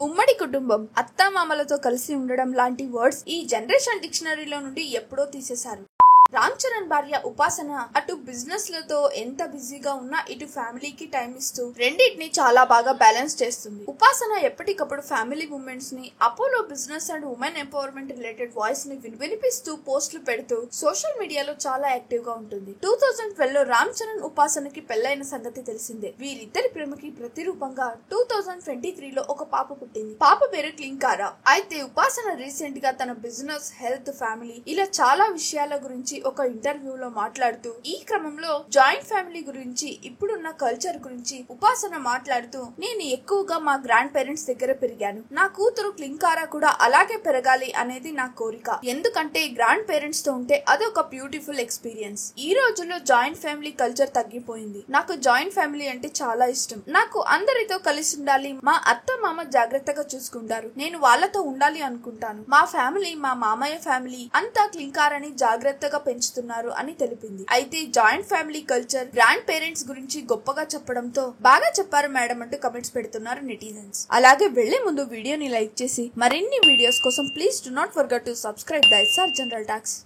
ఉమ్మడి కుటుంబం, అత్తామామలతో కలిసి ఉండడం లాంటి వర్డ్స్ ఈ జనరేషన్ డిక్షనరీలో నుండి ఎప్పుడో తీసేశారు. రామ్ చరణ్ భార్య ఉపాసన అటు బిజినెస్ లతో ఎంత బిజీగా ఉన్నా ఇటు ఫ్యామిలీకి టైం ఇస్తూ రెండింటిని చాలా బాగా బ్యాలెన్స్ చేస్తుంది. ఉపాసన ఎప్పటికప్పుడు ఫ్యామిలీ మూమెంట్స్ ని, Apollo business and women empowerment related voice ని వినిపిస్తూ పోస్టులు పెడుతూ సోషల్ మీడియాలో చాలా యాక్టివ్ గా ఉంటుంది. 2012 లో రామ్ చరణ్ ఉపాసనకి పెళ్లైన సంగతి తెలిసిందే. వీరిద్దరి ప్రేమకి ప్రతిరూపంగా 2023 లో ఒక పాప పుట్టింది. పాప పేరు క్లింకారా. అయితే ఉపాసన రీసెంట్ గా తన బిజినెస్, హెల్త్, ఫ్యామిలీ ఇలా చాలా విషయాల గురించి ఒక ఇంటర్వ్యూలో మాట్లాడుతూ ఈ క్రమంలో జాయింట్ ఫ్యామిలీ గురించి, ఇప్పుడున్న కల్చర్ గురించి ఉపాసన మాట్లాడుతూ, నేను ఎక్కువగా మా గ్రాండ్ పేరెంట్స్ దగ్గర పెరిగాను. నా కూతురు క్లింకారా కూడా అలాగే పెరగాలి అనేది నా కోరిక. ఎందుకంటే గ్రాండ్ పేరెంట్స్ తో ఉంటే అదొక బ్యూటిఫుల్ ఎక్స్పీరియన్స్. ఈ రోజుల్లో జాయింట్ ఫ్యామిలీ కల్చర్ తగ్గిపోయింది. నాకు జాయింట్ ఫ్యామిలీ అంటే చాలా ఇష్టం. నాకు అందరితో కలిసి ఉండాలి. మా అత్త మామ జాగ్రత్తగా చూసుకుంటారు. నేను వాళ్ళతో ఉండాలి అనుకుంటాను. మా ఫ్యామిలీ, మా మామయ్య ఫ్యామిలీ అంతా క్లింకారాని జాగ్రత్తగా పెంచుతున్నారు అని తెలిపింది. అయితే joint family culture, grand parents గురించి గొప్పగా చెప్పడంతో బాగా చెప్పారు మేడం అంటూ కమెంట్స్ పెడుతున్నారు నెటిజన్స్. అలాగే వెళ్లే ముందు వీడియోని లైక్ చేసి మరిన్ని వీడియోస్ కోసం please do not forget to subscribe the SR general talks.